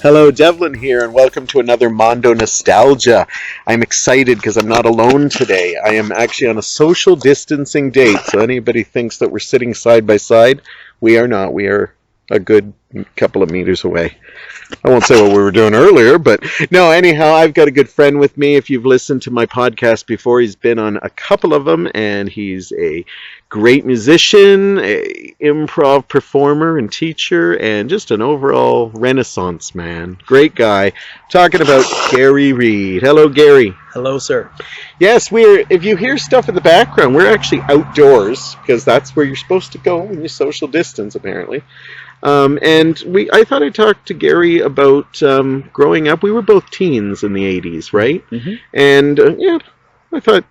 Hello, Devlin here, and welcome to another Mondo Nostalgia. I'm excited because I'm not alone today. I am actually on a social distancing date, so anybody thinks that we're sitting side by side, we are not. We are a good couple of meters away. I won't say what we were doing earlier, but no, anyhow, I've got a good friend with me. If you've listened to my podcast before, he's been on a couple of them, and he's a great musician, a improv performer and teacher, and just an overall renaissance man. Great guy. Talking about Gary Reid. Hello, Gary. Hello, sir. Yes, if you hear stuff in the background, we're actually outdoors, because that's where you're supposed to go when you social distance, apparently. I thought I'd talk to Gary about growing up. We were both teens in the 80s, right? Mm-hmm. And, I thought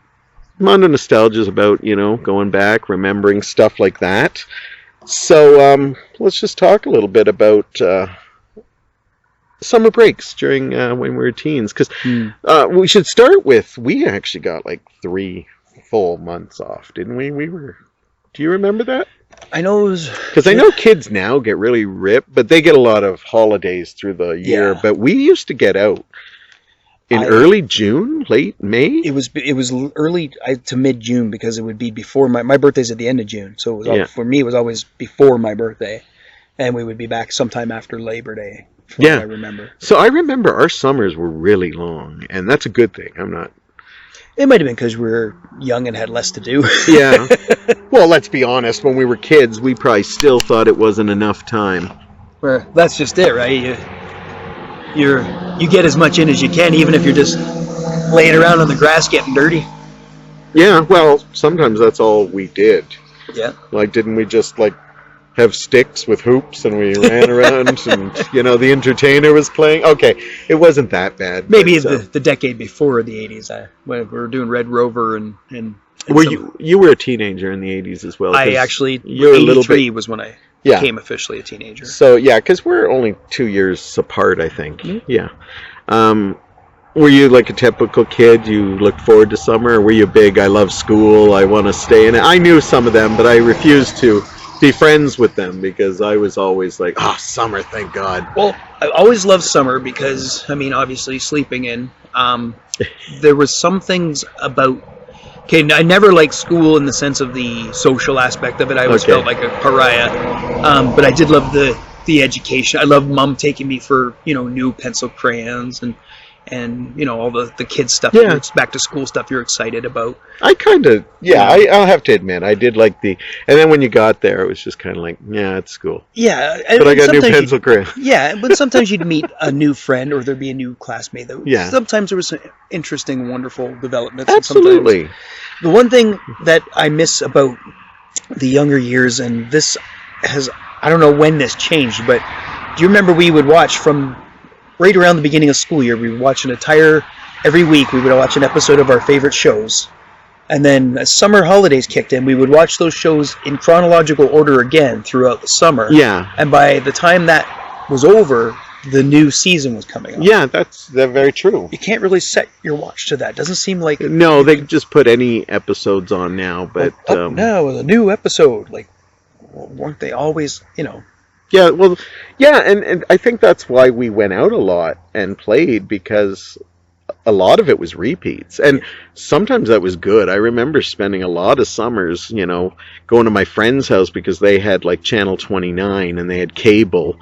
Mondo Nostalgia is about, going back, remembering stuff like that. So let's just talk a little bit about summer breaks during when we were teens. Because we should start with, we actually got like 3 full months off, didn't we? Do you remember that? I know it was... Because I know kids now get really ripped, but they get a lot of holidays through the year. Yeah. But we used to get out in early June, late May. It was early to mid-June, because it would be before my birthday's at the end of June. So for me, it was always before my birthday. And we would be back sometime after Labor Day, from what I remember. So I remember our summers were really long, and that's a good thing. It might have been because we were young and had less to do. Yeah. Well, let's be honest. When we were kids, we probably still thought it wasn't enough time. Well, that's just it, right? You get as much in as you can, even if you're just laying around on the grass getting dirty. Yeah, well, sometimes that's all we did. Yeah. Like, didn't we just, have sticks with hoops and we ran around and, the entertainer was playing? Okay, it wasn't that bad. Maybe the decade before the 80s, when we were doing Red Rover and you were a teenager in the 80s as well. I actually, 83 was when I became officially a teenager. So, because we're only 2 years apart, I think. Mm-hmm. Yeah. Were you like a typical kid? You looked forward to summer? Or were you big, I love school, I want to stay in it? I knew some of them, but I refused to be friends with them because I was always like, summer, thank God. Well, I always loved summer because, obviously sleeping in. There was some things about... Okay, I never liked school in the sense of the social aspect of it. I always felt like a pariah. But I did love the education. I loved Mom taking me for, new pencil crayons and all the kids stuff. Yeah. Back to school stuff you're excited about. I kind of, I'll have to admit, I did like and then when you got there, it was just kind of like, it's school. Yeah. But I got new pencil crayons. Yeah, but sometimes you'd meet a new friend or there'd be a new classmate. Sometimes there was some interesting, wonderful developments. Absolutely. The one thing that I miss about the younger years, and this I don't know when this changed, but do you remember we would watch from right around the beginning of school year, we would watch every week we would watch an episode of our favorite shows. And then as summer holidays kicked in, we would watch those shows in chronological order again throughout the summer. Yeah. And by the time that was over, the new season was coming up. Yeah, that's very true. You can't really set your watch to that. Doesn't seem like... No, they just put any episodes on now, but... now, a new episode. Weren't they always, Yeah, well, and I think that's why we went out a lot and played, because a lot of it was repeats. And sometimes that was good. I remember spending a lot of summers, going to my friend's house because they had Channel 29 and they had cable.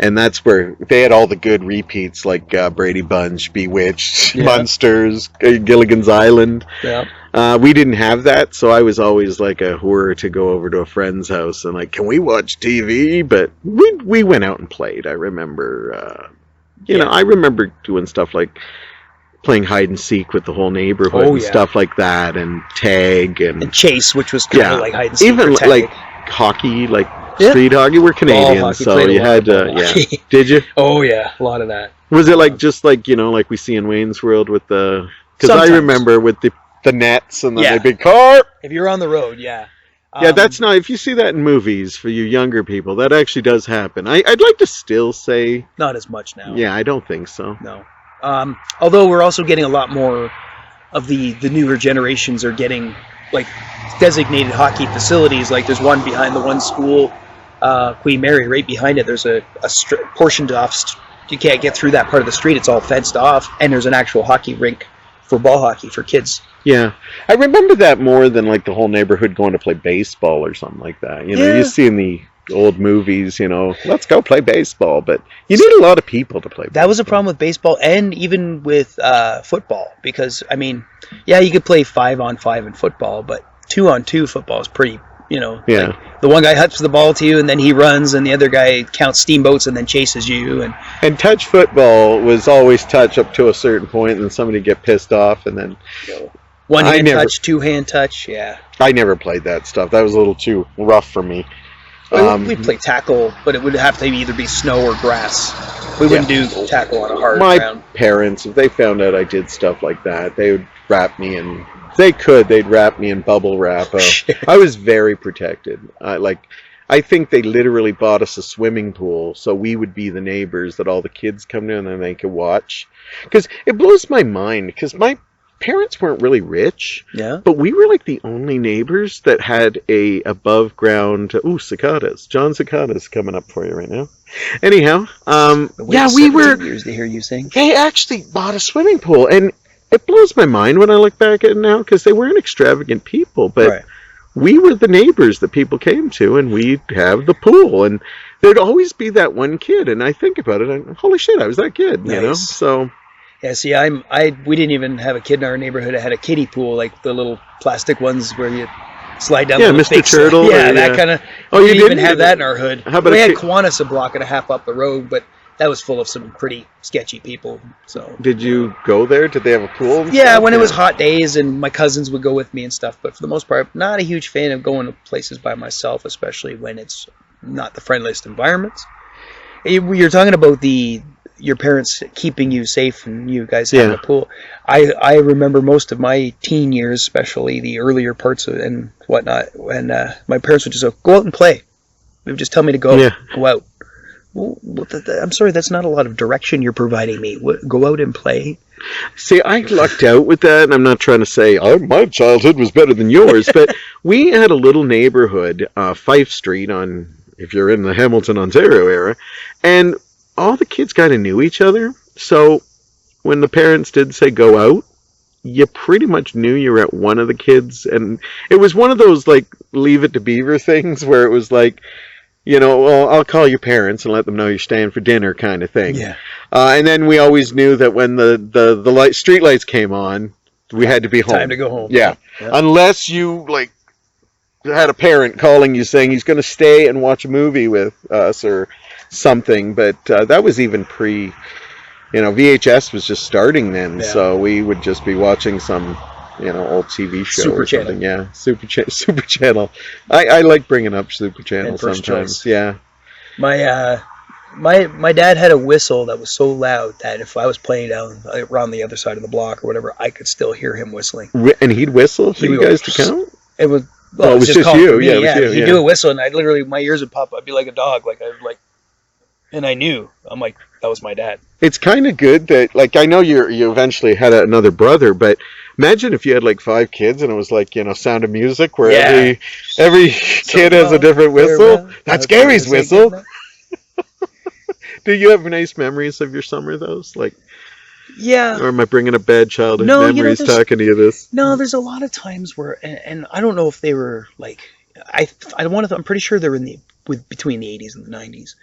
And that's where they had all the good repeats like Brady Bunch, Bewitched, Munsters, Gilligan's Island. Yeah. We didn't have that, so I was always like a whore to go over to a friend's house and can we watch TV? But we went out and played. I remember, I remember doing stuff like playing hide and seek with the whole neighborhood and stuff like that, and tag and chase, which was kind of like hide and seek. Even like hockey, street hockey. We're Canadians, so you had Did you? Oh yeah, a lot of that. Was it just like we see in Wayne's World with the? Because I remember with the nets and the big car. If you're on the road, that's not. If you see that in movies for you younger people, that actually does happen. I'd like to still say not as much now. Yeah, I don't think so. No. Although we're also getting a lot more of the newer generations are getting designated hockey facilities. There's one behind the one school, Queen Mary, right behind it. There's a portioned off you can't get through that part of the street. It's all fenced off, and there's an actual hockey rink for ball hockey for kids. Yeah, I remember that more than like the whole neighborhood going to play baseball or something like that. You know, you see in the old movies, you know, let's go play baseball, but you need a lot of people to play baseball. That was a problem with baseball and even with football, because, I mean, yeah, you could play 5-on-5 in football, but 2-on-2 football is pretty, you know, like the one guy huts the ball to you and then he runs and the other guy counts steamboats and then chases you. And touch football was always touch up to a certain point, and then somebody get pissed off, and then one-hand touch, two-hand touch, yeah. I never played that stuff. That was a little too rough for me. We'd play tackle, but it would have to either be snow or grass. We wouldn't do tackle on a hard ground. My parents, if they found out I did stuff like that, they would wrap me in. They'd wrap me in bubble wrap. I was very protected. I think they literally bought us a swimming pool, so we would be the neighbors that all the kids come to, and then they could watch. Because it blows my mind, because my parents weren't really rich, but we were like the only neighbors that had a above ground. Ooh, cicadas! John Cicada's coming up for you right now. Anyhow, we were. Years to hear you sing. They actually bought a swimming pool, and it blows my mind when I look back at it now, because they weren't extravagant people, but we were the neighbors that people came to, and we'd have the pool, and there'd always be that one kid, and I think about it, and holy shit, I was that kid, you know. So. Yeah, see, we didn't even have a kid in our neighborhood that had a kiddie pool, like the little plastic ones where you slide down. Yeah, Mr. Turtle. Yeah, that kind of. Oh, you didn't even have that that in our hood. How about we had Kiwanis a block and a half up the road, but that was full of some pretty sketchy people. So. Did you go there? Did they have a pool? Yeah, when it was hot days, and my cousins would go with me and stuff. But for the most part, not a huge fan of going to places by myself, especially when it's not the friendliest environments. You're talking about your parents keeping you safe and you guys having a pool. I remember most of my teen years, especially the earlier parts of and whatnot, when my parents would just go out and play. They would just tell me to go out. Well, I'm sorry, that's not a lot of direction you're providing me. Go out and play. See, I lucked out with that, and I'm not trying to say my childhood was better than yours, but we had a little neighborhood, Fife Street, if you're in the Hamilton, Ontario area, and all the kids kind of knew each other, so when the parents did say go out, you pretty much knew you were at one of the kids, and it was one of those, like, Leave It to Beaver things, where it was like, you know, well, I'll call your parents and let them know you're staying for dinner kind of thing. Yeah. And then we always knew that when the street lights came on, we had to be home. Time to go home. Yeah. Unless you, like, had a parent calling you saying he's going to stay and watch a movie with us or something, but that was even VHS was just starting then, so we would just be watching some, old TV show Super or something. Yeah, Super Channel. I like bringing up Super Channel sometimes. Yeah. My dad had a whistle that was so loud that if I was playing down around the other side of the block or whatever, I could still hear him whistling. And he'd whistle for you guys to count? It was. Well, it was just you. Yeah, it was you. He'd do a whistle, and my ears would pop. I'd be like a dog, and I knew. I'm like, that was my dad. It's kind of good that, like, I know you eventually had another brother, but imagine if you had like 5 kids and it was like, Sound of Music, where every kid has a different whistle. That's Gary's whistle. Do you have nice memories of your summer, those? Like, yeah. Or am I bringing up bad childhood memories talking to you this? No, there's a lot of times where, and I don't know if they were like, I'm pretty sure they were between the 80s and the 90s.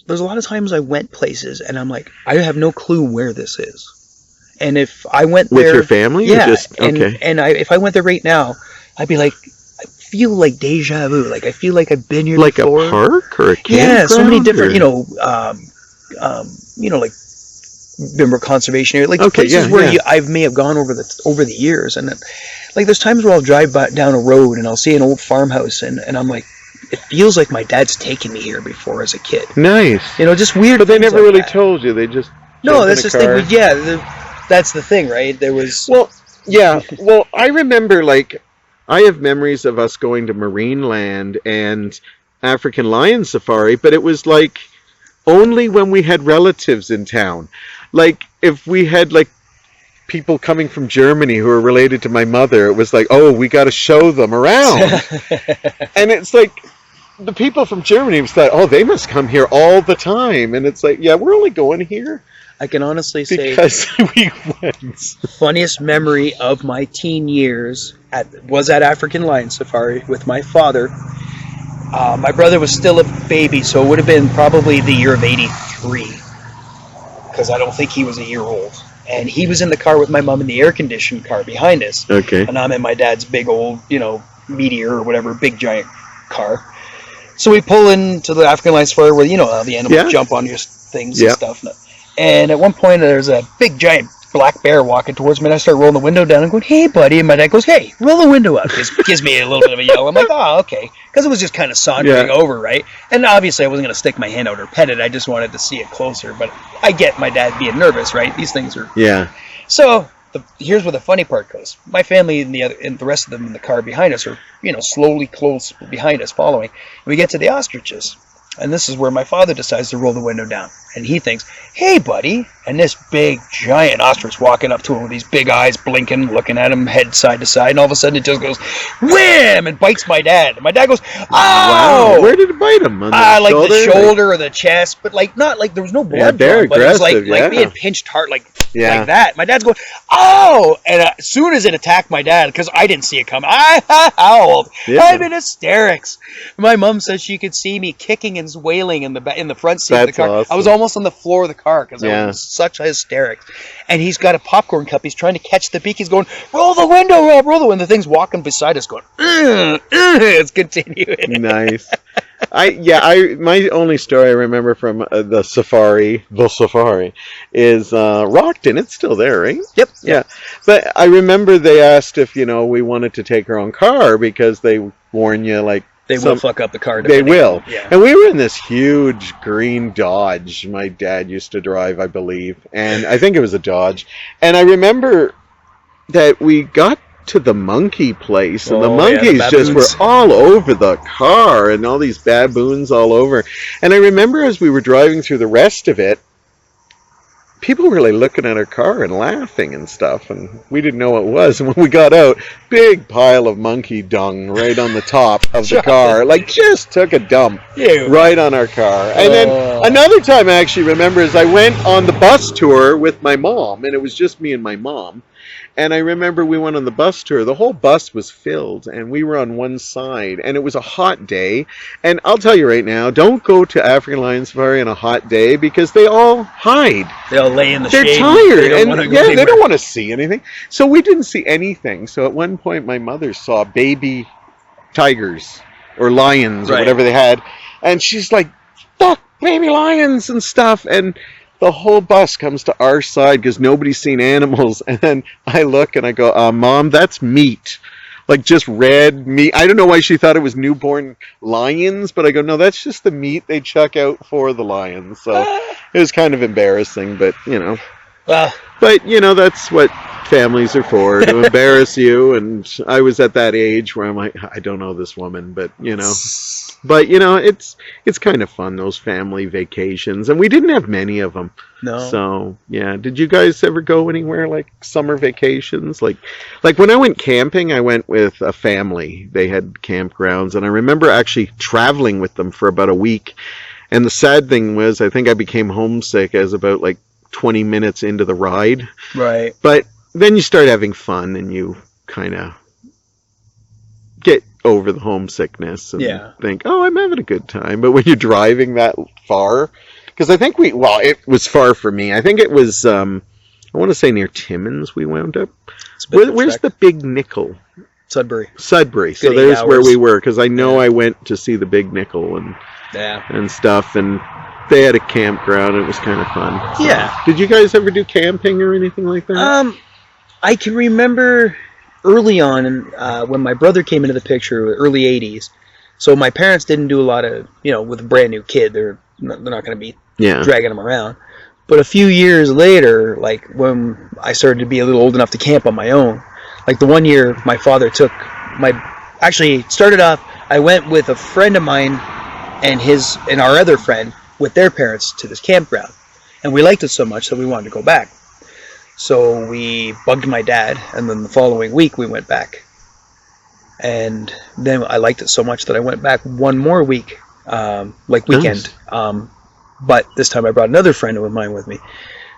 There's a lot of times I went places and I'm like, I have no clue where this is. And if I went there... With your family? Yeah. Okay. If I went there right now, I'd be like, I feel like deja vu. Like, I feel like I've been here before. Like a park or a campground? Yeah, so many different, like member conservation area, like places where I may have gone over the years. And then, like, there's times where I'll drive down a road and I'll see an old farmhouse and I'm like, it feels like my dad's taken me here before as a kid. Nice. Just weird. But they never really told you. They just that's the thing. That's the thing, right? There was. Well, yeah. Well, I remember, like, I have memories of us going to Marineland and African Lion Safari, but it was like only when we had relatives in town. Like, if we had like people coming from Germany who are related to my mother, it was like, oh, we got to show them around. And it's like, the people from Germany thought, oh, they must come here all the time. And it's like, yeah, we're only going here I can honestly say because we went. funniest memory of my teen years was at African Lion Safari with my father. My brother was still a baby, so it would have been probably the year of 83, because I don't think he was a year old. And he was in the car with my mom in the air-conditioned car behind us. Okay. And I'm in my dad's big old, Meteor or whatever, big giant car. So we pull into the African Lion Safari where, how the animals jump on your things and stuff. And at one point, there's a big giant black bear walking towards me, and I start rolling the window down and going, hey, buddy. And my dad goes, hey, roll the window up. Gives me a little bit of a yell. I'm like, oh, okay. Because it was just kind of sauntering over, right? And obviously, I wasn't going to stick my hand out or pet it. I just wanted to see it closer. But I get my dad being nervous, right? These things are... Yeah. So here's where the funny part goes. My family and the rest of them in the car behind us are, slowly close behind us, following. And we get to the ostriches. And this is where my father decides to roll the window down. And he thinks, hey, buddy. And this big, giant ostrich walking up to him with these big eyes blinking, looking at him, head side to side. And all of a sudden it just goes, wham! And bites my dad. And my dad goes, oh! Wow. Where did it bite him? On the like shoulder? The shoulder or the chest. But not like there was no blood. Very drawn, but it was aggressive, like being pinched hard like that. My dad's going, oh! And as soon as it attacked my dad, because I didn't see it coming, I howled. Yeah. I'm in hysterics. My mom says she could see me kicking and wailing in the front seat of the car. Awesome. I was almost on the floor of the car because I was such hysterics. And he's got a popcorn cup. He's trying to catch the beak. He's going, roll the window up, roll the window. The thing's walking beside us going, it's continuing. Nice. My only story I remember from the safari is Rockton. It's still there, right? Yep. Yeah. But I remember they asked if, we wanted to take our own car because they warn you, like, they will fuck up the car. They will. Yeah. And we were in this huge green Dodge my dad used to drive, I believe. And I think it was a Dodge. And I remember that we got to the monkey place, and the monkeys just were all over the car, and all these baboons all over. And I remember as we were driving through the rest of it, people were like looking at our car and laughing and stuff, and we didn't know what it was. And when we got out, big pile of monkey dung right on the top of the car, like just took a dump right on our car. And then another time I actually remember is I went on the bus tour with my mom, and it was just me and my mom. And I remember we went on the bus tour. The whole bus was filled, and we were on one side. And it was a hot day. And I'll tell you right now, don't go to African Lion Safari on a hot day because they all hide. They all lay in the shade. They're tired. They don't want to see anything. So we didn't see anything. So at one point, my mother saw baby tigers or lions or whatever they had. And she's like, fuck, baby lions and stuff. And the whole bus comes to our side because nobody's seen animals. And then I look and I go, Mom, that's meat. Like just red meat. I don't know why she thought it was newborn lions, but I go, no, that's just the meat they chuck out for the lions. So it was kind of embarrassing, but, But, that's what families are for, to embarrass you. And I was at that age where I'm like, I don't know this woman, but, But, it's kind of fun, those family vacations. And we didn't have many of them. No. So, yeah. Did you guys ever go anywhere, like, summer vacations? Like when I went camping, I went with a family. They had campgrounds. And I remember actually traveling with them for about a week. And the sad thing was, I think I became homesick as about, 20 minutes into the ride. Right. But then you start having fun, and you kind of get over the homesickness and think, oh, I'm having a good time. But when you're driving that far, because I think it was far for me. I think it was, I want to say near Timmins we wound up. Where's the Big Nickel? Sudbury. So there's where we were, because I know I went to see the Big Nickel and stuff, and they had a campground. It was kind of fun. So, yeah. Did you guys ever do camping or anything like that? I can remember early on, when my brother came into the picture, early 80's. So my parents didn't do a lot of, with a brand new kid, they're not going to be dragging them around. But a few years later, when I started to be a little old enough to camp on my own, the one year my father started off, I went with a friend of mine and our other friend with their parents to this campground. And we liked it so much that we wanted to go back. So we bugged my dad, and then the following week we went back. And then I liked it so much that I went back one more week, like weekend. Nice. But this time I brought another friend of mine with me.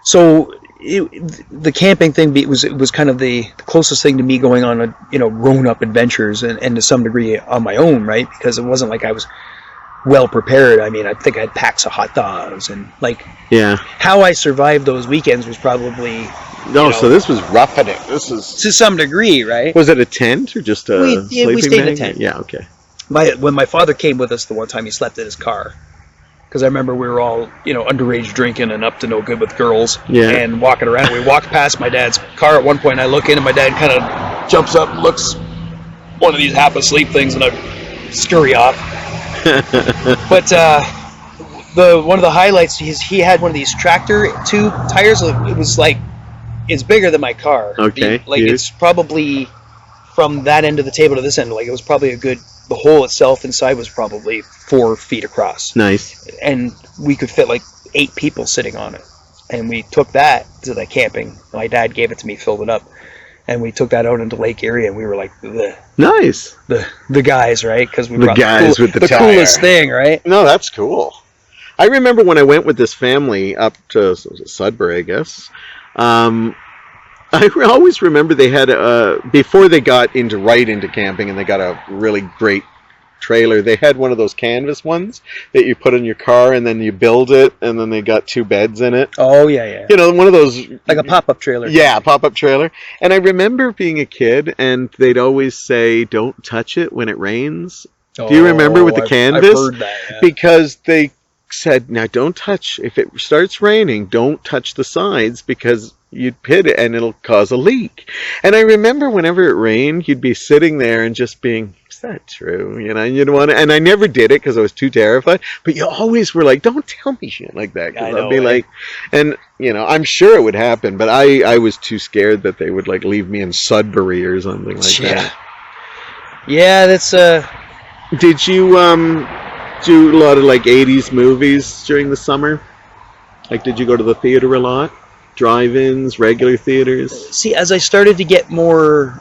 So the camping thing it was kind of the closest thing to me going on a grown-up adventures and to some degree on my own, right? Because it wasn't like I was well prepared. I mean, I think I had packs of hot dogs and how I survived those weekends was probably so this was roughing it. This is to some degree, right? Was it a tent or just a sleeping we stayed bag? in a tent. Yeah, okay. When my father came with us the one time, he slept in his car. Because I remember we were all, underage drinking and up to no good with girls and walking around. We walked past my dad's car at one point, and I look in, and my dad kind of jumps up and looks one of these half-asleep things, and I scurry off. But one of the highlights, he had one of these tractor tube tires. It was like, it's bigger than my car. Okay. It's probably from that end of the table to this end. Like, it was probably the hole itself inside was probably 4 feet across. Nice. And we could fit like 8 people sitting on it. And we took that to the camping. My dad gave it to me, filled it up. And we took that out into Lake Erie, and we were like the guys, right? Because we brought the coolest thing, right? No, that's cool. I remember when I went with this family up to Sudbury, I guess. I always remember they had before they got into camping and they got a really great trailer, they had one of those canvas ones that you put in your car and then you build it, and then they got 2 beds in it. Oh yeah. One of those, like a pop-up trailer. Yeah, pop-up trailer. And I remember being a kid and they'd always say, "Don't touch it when it rains." Do you remember with the canvas? I've heard that, yeah. Because they said, "Now don't touch, if it starts raining, don't touch the sides because you'd hit it and it'll cause a leak." And I remember whenever it rained, you'd be sitting there and just being, "Is that true?" You'd want to, and I never did it because I was too terrified, but you always were like, "Don't tell me shit like that," because I'd be like, and I'm sure it would happen, but I was too scared that they would like leave me in Sudbury or something like that. Yeah, that's Did you do a lot of like 80's movies during the summer? Like, did you go to the theater a lot? Drive-ins, regular theaters? See, as I started to get more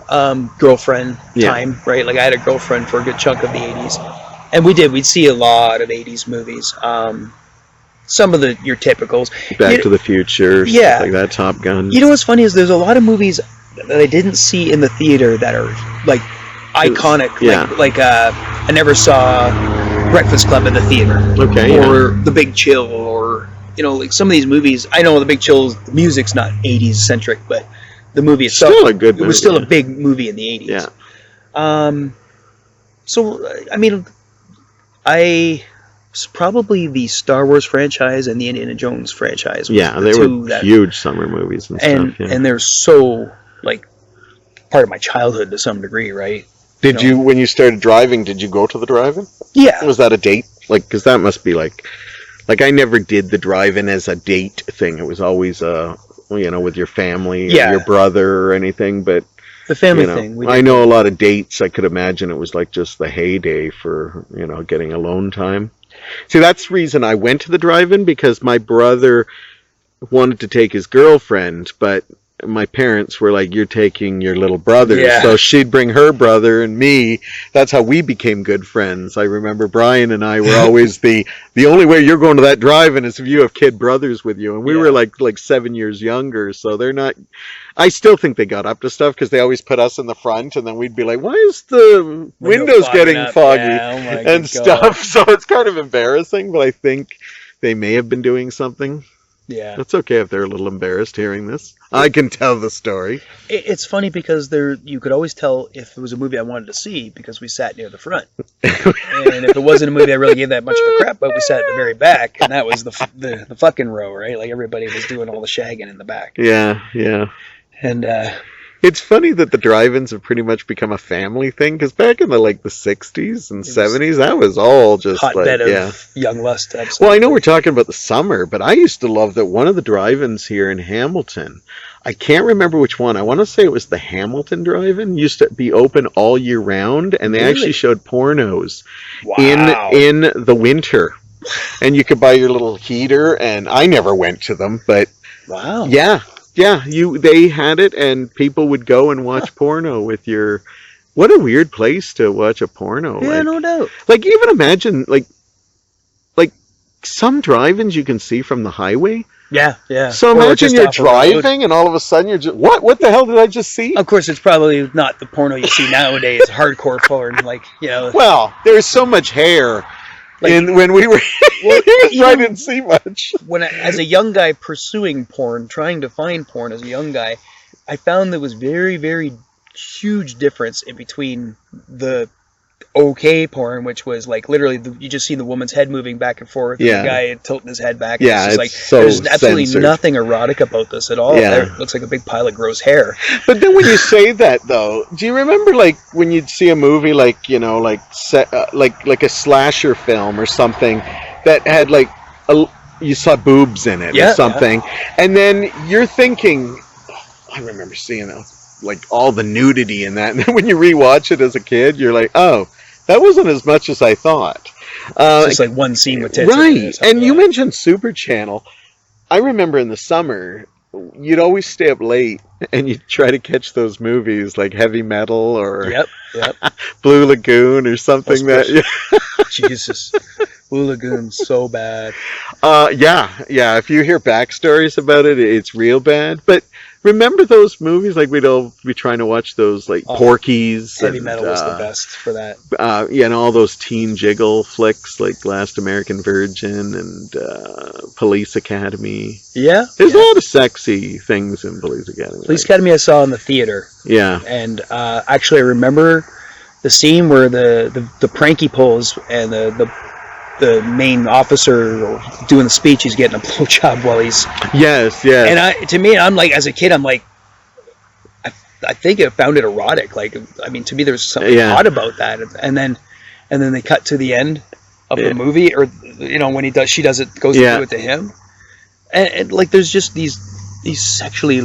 girlfriend time, right? Like, I had a girlfriend for a good chunk of the 80's. And we'd see a lot of 80's movies. Some of your typicals. Back to the Future, stuff like that, Top Gun. You know what's funny is there's a lot of movies that I didn't see in the theater that are, like, iconic. Yeah. Like I never saw Breakfast Club in the theater. Okay. Or The Big Chill, or like some of these movies. I know The Big Chill, the music's not 80s centric, but the movie itself, still a good movie. It was still a big movie in the 80s. Yeah. So I mean, probably the Star Wars franchise and the Indiana Jones franchise. Yeah, they were huge summer movies and stuff. Yeah. And they're so like part of my childhood to some degree, right? Did you, when you started driving, did you go to the drive-in? Yeah. Was that a date? Like, because that must be like I never did the drive-in as a date thing. It was always, with your family or your brother or anything. But the family thing. I know a lot of dates. I could imagine it was like just the heyday for, getting alone time. See, that's the reason I went to the drive-in, because my brother wanted to take his girlfriend, but my parents were like, "You're taking your little brother." Yeah. So she'd bring her brother and me. That's how we became good friends. I remember Brian and I were always the only way you're going to that drive-in is if you have kid brothers with you. And we were like 7 years younger, so they're not. I still think they got up to stuff because they always put us in the front, and then we'd be like, "Why is the windows getting foggy?" and stuff. So it's kind of embarrassing, but I think they may have been doing something. Yeah. It's okay if they're a little embarrassed hearing this. I can tell the story. It's funny because you could always tell if it was a movie I wanted to see because we sat near the front. And if it wasn't a movie I really gave that much of a crap, but we sat at the very back, and that was the fucking row, right? Like everybody was doing all the shagging in the back. Yeah. And it's funny that the drive-ins have pretty much become a family thing, because back in the 60s and 70s, that was all just hotbed of young lust. Absolutely. Well, I know we're talking about the summer, but I used to love that one of the drive-ins here in Hamilton, I can't remember which one. I want to say it was the Hamilton Drive-In. Used to be open all year round, and they actually showed pornos in the winter. And you could buy your little heater, and I never went to them, but wow. Yeah, they had it, and people would go and watch porno with your What a weird place to watch a porno. Yeah, no doubt. Like, even imagine, like some drive-ins you can see from the highway. Yeah, yeah. So Or imagine just you're off a road. driving and all of a sudden you're just, what the hell did I just see? Of course, it's probably not the porno you see nowadays, hardcore porn, like, you know. Well, there's so much hair. Like, when we were, well, I didn't see much. As a young guy pursuing porn, trying to find porn as a young guy, I found there was very, very huge difference in between the okay porn, which was like literally you just see the woman's head moving back and forth, and the guy tilting his head back. Yeah, it's like so there's absolutely nothing erotic about this at all. Yeah. It looks like a big pile of gross hair. But then when you say that, though, do you remember like when you'd see a movie like, you know, like like a slasher film or something that had like you saw boobs in it or something, and then you're thinking, I remember seeing like all the nudity in that, and then when you rewatch it as a kid, you're like, oh, that wasn't as much as I thought. It's just like one scene with tits. Right. And you mentioned Super Channel. I remember in the summer, you'd always stay up late and you'd try to catch those movies like Heavy Metal or Blue Lagoon or something. Jesus. Blue Lagoon's so bad. Yeah. If you hear backstories about it, it's real bad. But remember those movies? Like we'd all be trying to watch those, like Porky's. Heavy Metal was the best for that. And all those teen jiggle flicks like Last American Virgin and Police Academy. Yeah. There's a lot of sexy things in Police Academy. Police Academy I saw in the theater. Yeah. And actually I remember the scene where the pranky pulls and the main officer doing the speech, he's getting a blowjob while he's... Yes. And to me, I'm like, as a kid, I'm like, I think I found it erotic. Like, I mean, to me, there's something odd about that. And then they cut to the end of the movie, or, you know, when she does it, goes to do it to him. And like, there's just these sexually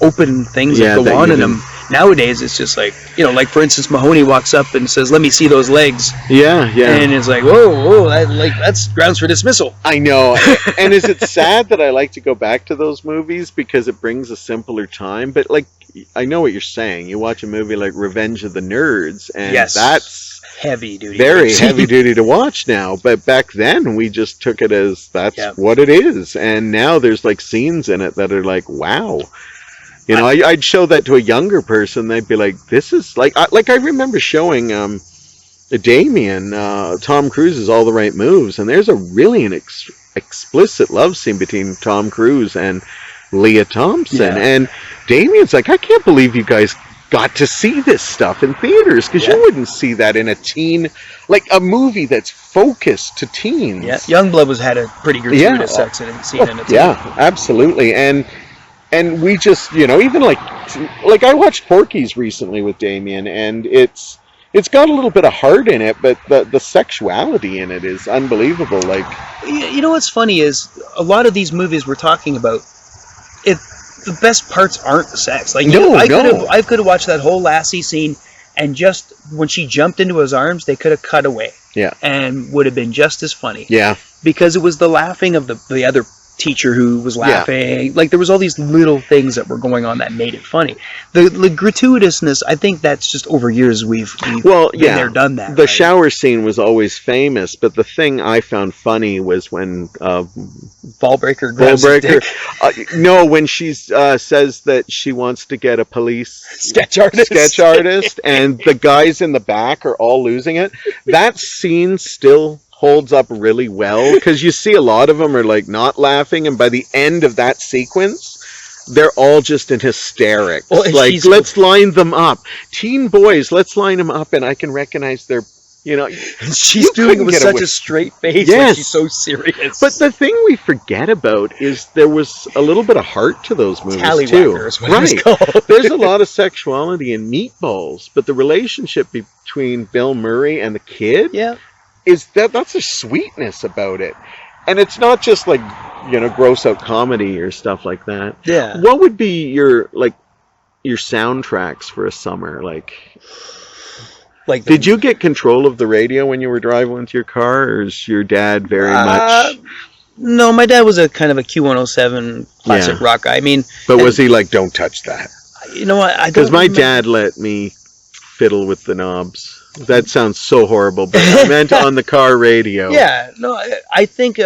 open things that go on in them. Nowadays, it's just like, you know, like for instance, Mahoney walks up and says, "Let me see those legs." Yeah. And it's like, whoa, that's grounds for dismissal. I know. And is it sad that I like to go back to those movies because it brings a simpler time? But like, I know what you're saying. You watch a movie like Revenge of the Nerds, and that's heavy duty, very heavy duty to watch now. But back then, we just took it as that's what it is. And now there's like scenes in it that are like, wow. You know, I'd show that to a younger person. They'd be like, "This is like I remember showing Damien Tom Cruise's All the Right Moves, and there's a really explicit love scene between Tom Cruise and Leah Thompson, and Damien's like, I can't believe you guys got to see this stuff in theaters because you wouldn't see that in a teen, like a movie that's focused to teens. Yeah, Youngblood had a pretty gratuitous sex scene in it too. Yeah, absolutely, and we just, you know, even like I watched Porky's recently with Damien, and it's got a little bit of heart in it, but the sexuality in it is unbelievable. Like, you know what's funny is a lot of these movies we're talking about, the best parts aren't the sex. Like, I could have watched that whole Lassie scene, and just when she jumped into his arms, they could have cut away. Yeah, and would have been just as funny. Yeah, because it was the laughing of the other teacher who was laughing. Yeah. Like, there was all these little things that were going on that made it funny. The gratuitousness, I think that's just over years we've been there, done that. The shower scene was always famous, but the thing I found funny was when Ballbreaker grabs his dick. No, when she says that she wants to get a police sketch artist and the guys in the back are all losing it. That scene still holds up really well because you see a lot of them are like not laughing, and by the end of that sequence they're all just in hysterics. Well, like, let's line them up, teen boys, let's line them up, and I can recognize their, you know, she's doing it with such a straight face. Like, she's so serious. But the thing we forget about is there was a little bit of heart to those movies too. Right. There's a lot of sexuality in Meatballs, but the relationship between Bill Murray and the kid, is that's a sweetness about it. And it's not just like, you know, gross out comedy or stuff like that. Yeah. What would be your soundtracks for a summer? Like did you get control of the radio when you were driving with your car, or is your dad very much? No, my dad was a kind of a Q107 classic rock guy. I mean, but was he like, don't touch that? You know what? Because my dad let me fiddle with the knobs. That sounds so horrible, but I meant on the car radio. Yeah, no, I think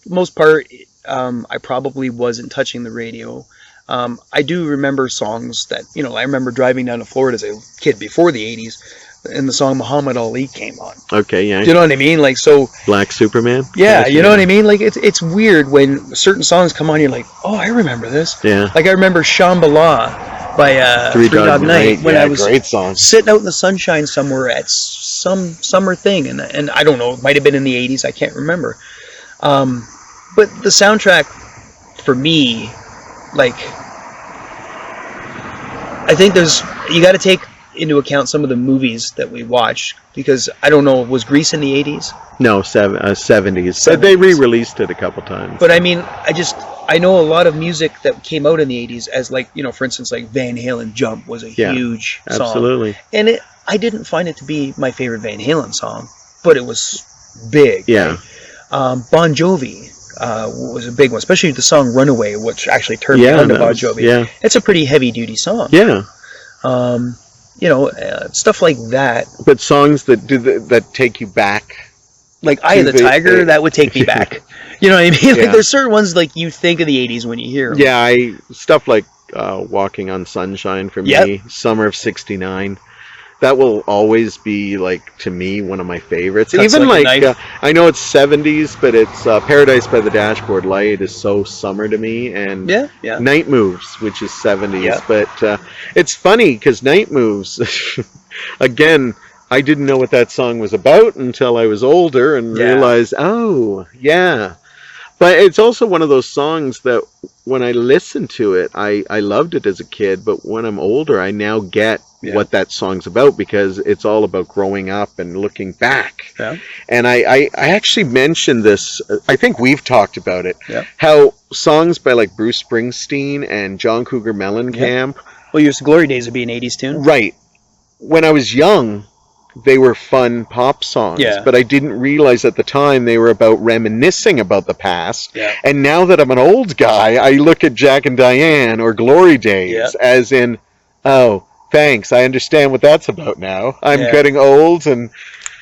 most part I probably wasn't touching the radio. I do remember songs that, I remember driving down to Florida as a kid before the 80s, and the song Muhammad Ali came on. Okay, yeah. Do you know what I mean? Like, so... Black Superman? Yeah, you know what I mean? Like, it's weird when certain songs come on, you're like, oh, I remember this. Yeah. Like, I remember Shambhala by Three Dog Night when I was great song. sitting out in the sunshine somewhere at some summer thing, and I don't know, it might have been in the 80s, I can't remember. But the soundtrack, for me, like, I think you got to take into account some of the movies that we watched, because I don't know, was Grease in the 80s? No, 70s. But they re-released it a couple times. But I mean, I know a lot of music that came out in the 80s as, like, for instance, like Van Halen Jump was a huge song. Absolutely. And I didn't find it to be my favorite Van Halen song, but it was big. Yeah. Right? Bon Jovi was a big one, especially the song Runaway, which actually turned me on to Bon Jovi. Yeah. It's a pretty heavy-duty song. Yeah. Stuff like that. But songs that take you back. Like Eye of the Tiger, that would take me back. You know what I mean? Yeah. Like, there's certain ones like you think of the 80s when you hear them. Yeah, stuff like Walking on Sunshine for me, Summer of '69. That will always be, like, to me, one of my favorites. Cuts Even like I know it's 70s, but it's Paradise by the Dashboard Light is so summer to me, and Night Moves, which is 70s. Yeah. But it's funny because Night Moves, again, I didn't know what that song was about until I was older and realized, oh, yeah. But it's also one of those songs that when I listen to it, I loved it as a kid, but when I'm older, I now get what that song's about, because it's all about growing up and looking back. Yeah. And I actually mentioned this, I think we've talked about it, how songs by like Bruce Springsteen and John Cougar Mellencamp. Well, your Glory Days would be an 80s tune. Right. When I was young, they were fun pop songs, but I didn't realize at the time they were about reminiscing about the past. Yeah. And now that I'm an old guy, I look at Jack and Diane or Glory Days as in, oh, thanks, I understand what that's about now. I'm getting old and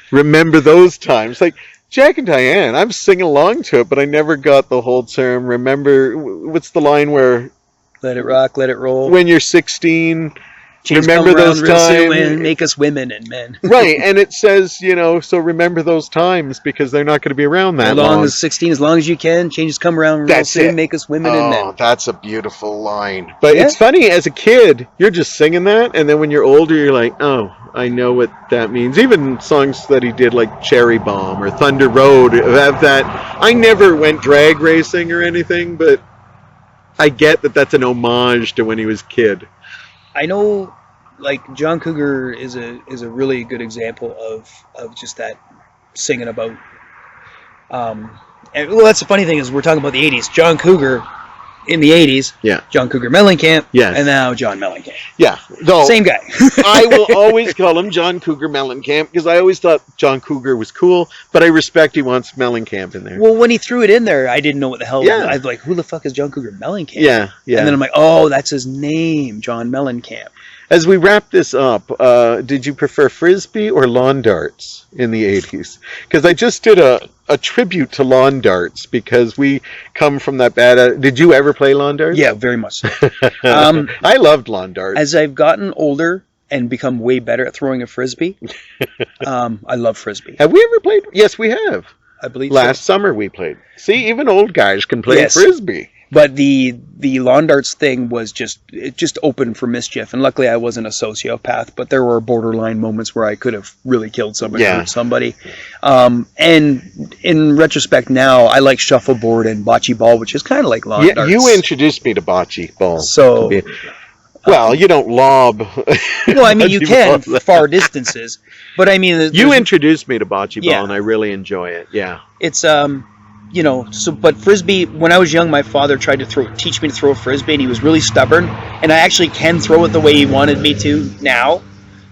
remember those times. Like, Jack and Diane, I'm singing along to it, but I never got the whole term. Remember, what's the line where... Let it rock, let it roll. When you're 16... Change remember those times and make us women and men. Right, and it says, so remember those times because they're not going to be around that long. As long as 16, as long as you can, changes come around real soon, make us women and men. Oh, that's a beautiful line. But it's funny, as a kid, you're just singing that, and then when you're older, you're like, oh, I know what that means. Even songs that he did, like Cherry Bomb or Thunder Road, have that. I never went drag racing or anything, but I get that that's an homage to when he was a kid. I know, like, John Cougar is a really good example of just that singing about. And well, that's the funny thing is we're talking about the 80s. John Cougar in the 80s. Yeah. John Cougar Mellencamp. Yes. And now John Mellencamp. Yeah. No, same guy. I will always call him John Cougar Mellencamp because I always thought John Cougar was cool, but I respect he wants Mellencamp in there. Well, when he threw it in there, I didn't know what the hell. Yeah. I was like, who the fuck is John Cougar Mellencamp? Yeah. Yeah. And then I'm like, oh, that's his name, John Mellencamp. As we wrap this up, did you prefer Frisbee or lawn darts in the 80s? Because I just did a tribute to lawn darts because we come from that bad... did you ever play lawn darts? Yeah, very much so. I loved lawn darts. As I've gotten older and become way better at throwing a Frisbee, I love Frisbee. Have we ever played? Yes, we have. I believe Last summer we played. See, even old guys can play Frisbee. But the lawn darts thing was just open for mischief, and luckily I wasn't a sociopath. But there were borderline moments where I could have really killed somebody, hurt somebody. And in retrospect, now I like shuffleboard and bocce ball, which is kind of like lawn darts. You introduced me to bocce ball. So, well, you don't lob. Well, I mean, you can far distances, but I mean, you introduced me to bocce ball, and I really enjoy it. Yeah, it's but Frisbee, when I was young, my father tried to teach me to throw a Frisbee, and he was really stubborn, and I actually can throw it the way he wanted me to now,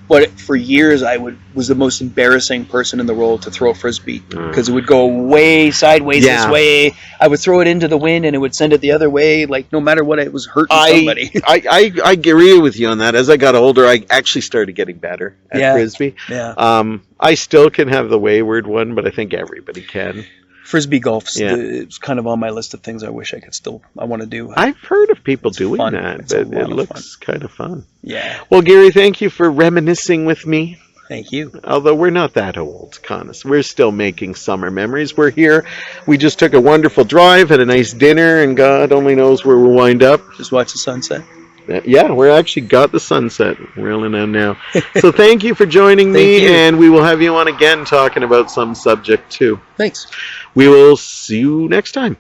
But for years, I was the most embarrassing person in the world to throw a frisbee because it would go way sideways this way. I would throw it into the wind and it would send it the other way. Like no matter what, it was hurting somebody. I agree with you on that. As I got older, I actually started getting better at frisbee. Yeah. I still can have the wayward one, but I think everybody can. Frisbee golf's it's kind of on my list of things I wish I want to do. I've heard of people doing that, It's but a lot it of looks kind of fun. Yeah. Well, Gary, thank you for reminiscing with me. Thank you. Although we're not that old, Connors. We're still making summer memories. We're here. We just took a wonderful drive, had a nice dinner, and God only knows where we'll wind up. Just watch the sunset. Yeah, we're actually got the sunset rolling in now. So thank you for joining me, and we will have you on again talking about some subject too. Thanks. We will see you next time.